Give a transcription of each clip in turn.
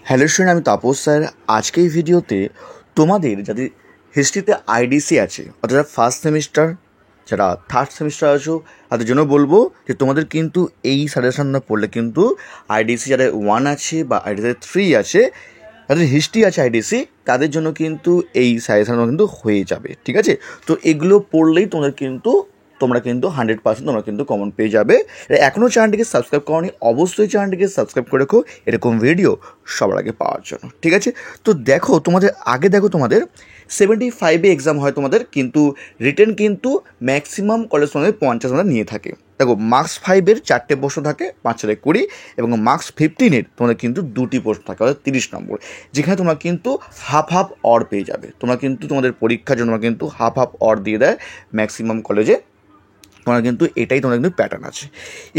Hello student, আমি Tapas sir. আজকে এই ভিডিওতে তোমাদের যাদের হিস্ট্রিতে আইডিসি আছে, অর্থাৎ যারা ফার্স্ট সেমিস্টার, যারা থার্ড সেমিস্টার আছো, তাদের জন্য বলবো যে তোমাদের কিন্তু এই সাজেশনটা পড়লে কিন্তু আইডিসি যারা 1 আছে বা আইডিসি 3 আছে, যাদের হিস্ট্রি আছে আইডিসি, তাদের জন্য কিন্তু এই সাজেশনটা কিন্তু হয়ে যাবে। ঠিক আছে, তো এগুলো পড়লেই তোমরা কিন্তু 100% তোমরা কিন্তু কমন পেয়ে যাবে। এখনও চ্যানেলটিকে সাবস্ক্রাইব করোনি, অবশ্যই চ্যানেলটিকে সাবস্ক্রাইব করে রেখো এরকম ভিডিও সবার আগে পাওয়ার জন্য। ঠিক আছে, তো তোমাদের 75-এ এক্সাম হয় তোমাদের, কিন্তু রিটেন কিন্তু ম্যাক্সিমাম কলেজ তোমাদের 50 নম্বর নিয়ে থাকে। দেখো, মার্কস 5-এর 4টে প্রশ্ন থাকে, 5-20, এবং মার্কস 15-এর তোমাদের কিন্তু 2টি প্রশ্ন থাকে, অর্থাৎ 30 নম্বর, যেখানে তোমরা কিন্তু হাফ হাফ অর পেয়ে যাবে। তোমরা কিন্তু তোমাদের পরীক্ষার জন্য কিন্তু হাফ হাফ অর দিয়ে দেয় ম্যাক্সিমাম কলেজে। তোমার কিন্তু এটাই তোমাদের কিন্তু প্যাটার্ন আছে।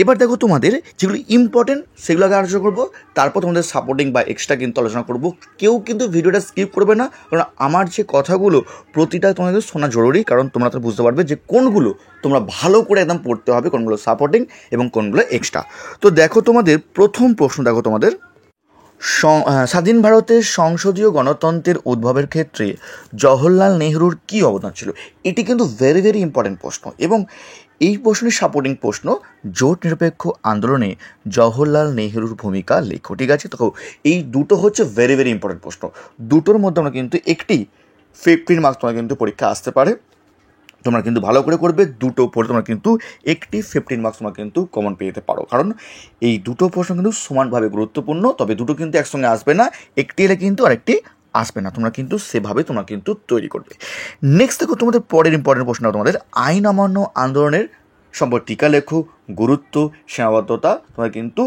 এবার দেখো, তোমাদের যেগুলো ইম্পর্টেন্ট সেগুলো আগে আলোচনা করবো, তারপর তোমাদের সাপোর্টিং বা এক্সট্রা কিন্তু আলোচনা করবো। কেউ কিন্তু ভিডিওটা স্কিপ করবে না, কারণ আমার যে কথাগুলো প্রতিটা তোমাদের শোনা জরুরি, কারণ তোমরা তো বুঝতে পারবে যে কোনগুলো তোমরা ভালো করে একদম পড়তে হবে, কোনগুলো সাপোর্টিং এবং কোনগুলো এক্সট্রা। তো দেখো, তোমাদের প্রথম প্রশ্ন দেখো, তোমাদের স্বাধীন ভারতের সংসদীয় গণতন্ত্রের উদ্ভবের ক্ষেত্রে জওহরলাল নেহরুর কী অবদান ছিল। এটি কিন্তু ভেরি ভেরি ইম্পর্টেন্ট প্রশ্ন, এবং এই প্রশ্নের সাপোর্টিং প্রশ্ন, জোট নিরপেক্ষ আন্দোলনে জওহরলাল নেহরুর ভূমিকা লেখো। ঠিক আছে, তো এই দুটো হচ্ছে ভেরি ভেরি ইম্পর্টেন্ট প্রশ্ন। দুটোর মধ্যে আমরা কিন্তু একটি 15 মার্কস তোমার কিন্তু পরীক্ষা আসতে পারে। তোমরা কিন্তু ভালো করে করবে, দুটো পড়ে তোমরা কিন্তু একটি 15 মার্কস তোমরা কিন্তু কমন পেয়ে যেতে পারো, কারণ এই দুটো প্রশ্ন কিন্তু সমানভাবে গুরুত্বপূর্ণ। তবে দুটো কিন্তু একসঙ্গে আসবে না, একটি এলে কিন্তু আরেকটি আসবে না। তোমরা কিন্তু সেভাবে তোমরা কিন্তু তৈরি করবে। নেক্সট দেখো, তোমাদের পরের ইম্পর্টেন্ট প্রশ্ন, তোমাদের আইন অমান্য আন্দোলনের সম্পর্কে টিকা লেখো, গুরুত্ব, সীমাবদ্ধতা। তোমরা কিন্তু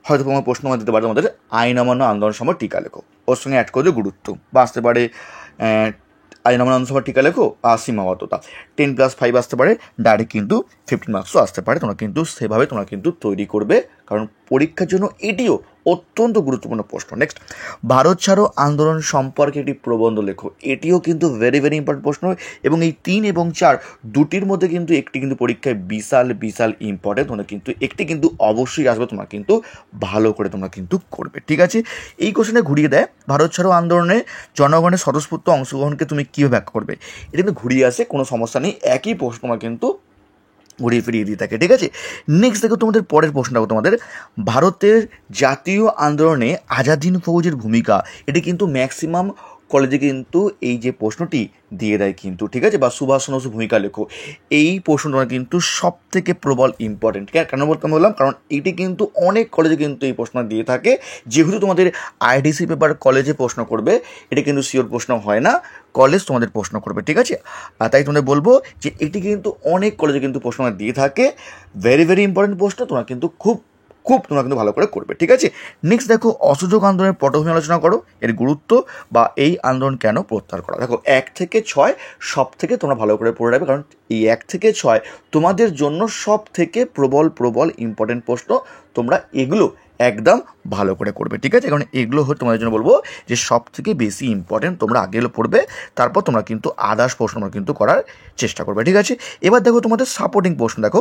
হয়তো তোমার প্রশ্ন দিতে পারে তোমাদের আইন অমান্য আন্দোলন সম্পর্কে টিকা লেখো, ওর সঙ্গে অ্যাড করে গুরুত্ব, বা আসতে পারে আইন অমান্য আন্দোলন টিকা লেখো আর সীমাবদ্ধতা। 10+5 আসতে পারে, ডাইরেক্ট কিন্তু 15 মার্কসও আসতে পারে। তোমরা কিন্তু সেভাবে তোমরা কিন্তু তৈরি করবে, কারণ পরীক্ষার জন্য এটিও অত্যন্ত গুরুত্বপূর্ণ প্রশ্ন। নেক্সট, ভারত ছাড়ো আন্দোলন সম্পর্কে একটি প্রবন্ধ লেখো। এটিও কিন্তু ভেরি ভেরি ইম্পর্টেন্ট প্রশ্ন, এবং এই 3 এবং 4 দুটির মধ্যে কিন্তু একটি কিন্তু পরীক্ষায় বিশাল বিশাল ইম্পর্টেন্ট। তোমরা কিন্তু একটি কিন্তু অবশ্যই আসবে, তোমরা কিন্তু ভালো করে তোমরা কিন্তু করবে। ঠিক আছে, এই কোশ্চেনে ঘুরিয়ে দেয়, ভারত ছাড়ো আন্দোলনে জনগণের স্বতঃস্ফূর্ত অংশগ্রহণকে তুমি কীভাবে ব্যাখ্যা করবে। এটা কিন্তু ঘুরিয়ে আসে, কোনো সমস্যা নেই, একই প্রশ্ন তোমরা কিন্তু ঘুরিয়ে ফিরিয়ে দিয়ে থাকে। ঠিক আছে, নেক্সট দেখো, তোমাদের পরের প্রশ্নটা, তোমাদের ভারতের জাতীয় আন্দোলনে আজাদিন ফৌজের ভূমিকা। এটি কিন্তু ম্যাক্সিমাম কলেজে কিন্তু এই যে প্রশ্নটি দিয়ে দেয় কিন্তু। ঠিক আছে, বা সুভাষ চন্দ্র বসুর ভূমিকা লেখো, এই প্রশ্নটা কিন্তু সব থেকে প্রবল ইম্পর্টেন্ট। কেন বললাম, কারণ এটি কিন্তু অনেক কলেজে কিন্তু এই প্রশ্ন দিয়ে থাকে। যেহেতু তোমাদের আইডিসি পেপার কলেজে প্রশ্ন করবে, এটা কিন্তু শিওর প্রশ্ন হয় না, কলেজ তোমাদের প্রশ্ন করবে। ঠিক আছে, তাই তোমাদের বলবো যে এটি কিন্তু অনেক কলেজে কিন্তু প্রশ্ন দিয়ে থাকে, ভেরি ভেরি ইম্পর্টেন্ট প্রশ্ন। তোমরা কিন্তু খুব তোমরা কিন্তু ভালো করে করবে। ঠিক আছে, নেক্সট দেখো, অসহযোগ আন্দোলনের পটভূমি আলোচনা করো, এর গুরুত্ব বা এই আন্দোলন কেন প্রত্যাহার করা। দেখো, 1 থেকে 6 সব থেকে তোমরা ভালো করে পড়ে রাখবে, কারণ এই 1 থেকে 6 তোমাদের জন্য সব থেকে প্রবল ইম্পর্টেন্ট প্রশ্ন। তোমরা এগুলো একদম ভালো করে করবে। ঠিক আছে, কারণ এগুলো হচ্ছে তোমাদের জন্য বলবো যে সব থেকে বেশি ইম্পর্টেন্ট। তোমরা আগে এগুলো পড়বে, তারপর তোমরা কিন্তু আদার্স প্রশ্ন তোমরা কিন্তু করার চেষ্টা করবে। ঠিক আছে, এবার দেখো, তোমাদের সাপোর্টিং প্রশ্ন দেখো,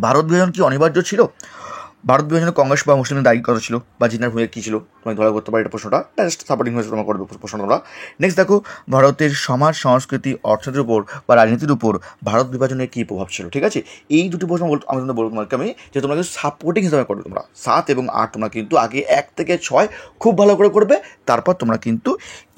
ভারত বিভাজন কি অনিবার্য ছিল? ভারত বিভাজনে কংগ্রেস বা মুসলিমদের দায়ী কত ছিল, বা জিনার ভূমিকা কী ছিল? তোমাকে ধরা করতে পারে এটা প্রশ্নটা, জাস্ট সাপোর্টিং হয়েছে তোমার করবে প্রশ্ন তোমরা। নেক্সট দেখো, ভারতের সমাজ সংস্কৃতি অর্থনীতির উপর বা রাজনীতির উপর ভারত বিভাজনের কী প্রভাব ছিল। ঠিক আছে, এই দুটি প্রশ্ন আমি বলবো তোমাকে আমি, যে তোমরা কিন্তু সাপোর্টিং হিসাবে করবে। তোমরা 7 এবং 8 তোমরা কিন্তু আগে 1 থেকে 6 খুব ভালো করে করবে, তারপর তোমরা কিন্তু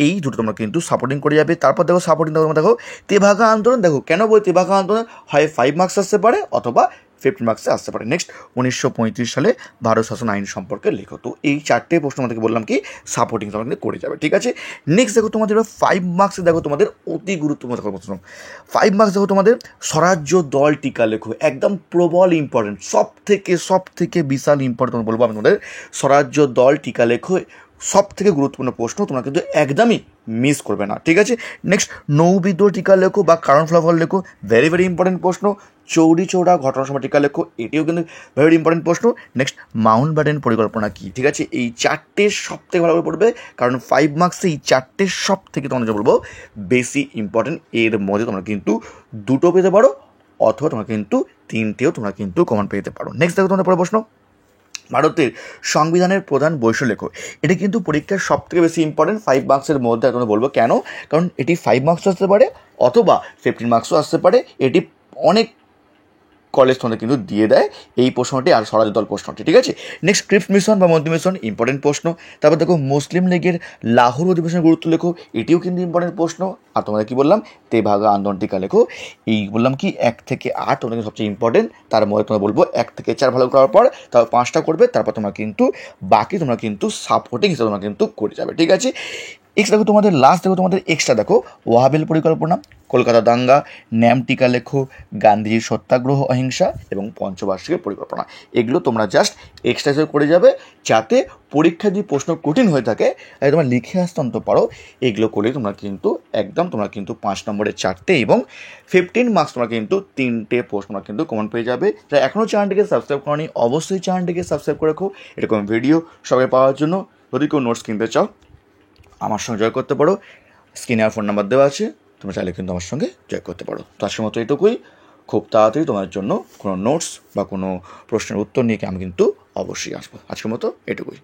এই দুটো তোমরা কিন্তু সাপোর্টিং করে যাবে। তারপর দেখো, সাপোর্টিং দেখো তেভাগা আন্দোলন। দেখো, কেন বই তেভাগা আন্দোলন হয় 5 মার্কস আসতে পারে, অথবা 15 মার্কসে আসতে পারে। নেক্সট, 1935 সালে ভারত শাসন আইন সম্পর্কে লেখো। তো এই 4টে প্রশ্ন আমাদেরকে বললাম কি সাপোর্টিং তোমাদের করে যাবে। ঠিক আছে, নেক্সট দেখো, তোমাদের 5 মার্কসে দেখো, তোমাদের অতি গুরুত্বপূর্ণ প্রশ্ন। 5 মার্কস দেখো, তোমাদের স্বরাজ্য দল টিকা লেখো, একদম প্রবল ইম্পর্টেন্ট, সব থেকে বিশাল ইম্পর্টেন্ট বলবো আমি তোমাদের। স্বরাজ্য দল টিকা লেখো সব থেকে গুরুত্বপূর্ণ প্রশ্ন, তোমরা কিন্তু একদমই মিস করবে না। ঠিক আছে, নেক্সট, নৌবিদ্রোহ টিকা লেখো বা কারণ ফলাফল লেখো, ভেরি ভেরি ইম্পর্টেন্ট প্রশ্ন। চৌরি চৌরা ঘটনার সময় টিকা লেখো, এটিও কিন্তু ভেরি ইম্পর্টেন্ট প্রশ্ন। নেক্সট, মাউন্ট ব্যাটেন পরিকল্পনা কী। ঠিক আছে, এই 4টে সব থেকে ভালো করে পড়বে, কারণ 5 মার্কসে এই 4টে সব থেকে তোমাদের বলবো বেশি ইম্পর্টেন্ট। এর মধ্যে তোমরা কিন্তু 2টো পেতে পারো, অথবা তোমরা কিন্তু 3টেও তোমরা কিন্তু কমন পেতে পারো। নেক্সট দেখো, তোমাদের পরে প্রশ্ন, ভারতের সংবিধানের প্রধান বৈশিষ্ট্য লেখো। এটা কিন্তু পরীক্ষার সব থেকে বেশি ইম্পর্টেন্ট 5 মার্কসের মধ্যে। তোমাদের বলবো কেন, কারণ এটি 5 মার্কসও আসতে পারে অথবা 15 মার্কসও আসতে পারে। এটি অনেক কলেজ তোমাদের কিন্তু দিয়ে দেয় এই প্রশ্নটি আর স্বরাজ দল প্রশ্নটি, ঠিক আছে। নেক্সট ক্রিপ্ট মিশন বা মন্ত্রী মিশন, ইম্পর্টেন্ট প্রশ্ন। তারপর দেখো মুসলিম লীগের লাহোর অধিবেশনের গুরুত্ব লেখো, এটিও কিন্তু ইম্পর্টেন্ট প্রশ্ন। আর তোমাদের কি বললাম, তেভাগা আন্দোলন টিকা লেখো। এই বললাম কি 1 থেকে 8 তোমাদের কিন্তু সবচেয়ে ইম্পর্টেন্ট। তার মধ্যে তোমরা বলবো 1 থেকে 4 ভালো করার পর তারপর 5টা করবে, তারপর তোমরা কিন্তু বাকি তোমরা কিন্তু সাপোর্টিং হিসেবে তোমরা কিন্তু করে যাবে, ঠিক আছে। এক্সট্রা দেখো তোমাদের লাস্ট, দেখো তোমাদের এক্সট্রা দেখো ওয়াহাবিল পরিকল্পনা, কলকাতা দাঙ্গা, ন্যাম টিকা লেখো, গান্ধীজির সত্যাগ্রহ অহিংসা এবং পঞ্চবার্ষিকের পরিকল্পনা। এগুলো তোমরা জাস্ট এক্সট্রা হিসেবে করে যাবে, যাতে পরীক্ষা যদি প্রশ্ন কঠিন হয়ে থাকে তাহলে তোমরা লিখে আসতে অন্ত পারো। এগুলো করলে তোমরা কিন্তু একদম তোমরা কিন্তু 5 নম্বরে 4টে এবং 15 মার্কস তোমরা কিন্তু 3টে প্রশ্ন তোমরা কিন্তু কমন পেয়ে যাবে। যারা এখনও চ্যানেলটিকে সাবস্ক্রাইব করোনি অবশ্যই চ্যানেলটিকে সাবস্ক্রাইব করে রাখো এরকম ভিডিও সবাই পাওয়ার জন্য। যদি কেউ নোটস কিনতে চাও আমার সঙ্গে জয় করতে পারো, স্ক্রিনে আর ফোন নাম্বার দেওয়া আছে, তোমরা চাইলে কিন্তু আমার সঙ্গে জয় করতে পারো। তো আজকের মতো এটুকুই। খুব তাড়াতাড়ি তোমার জন্য কোনো নোটস বা কোনো প্রশ্নের উত্তর নিয়ে আমি কিন্তু অবশ্যই আসবো। আজকের মতো এটুকুই।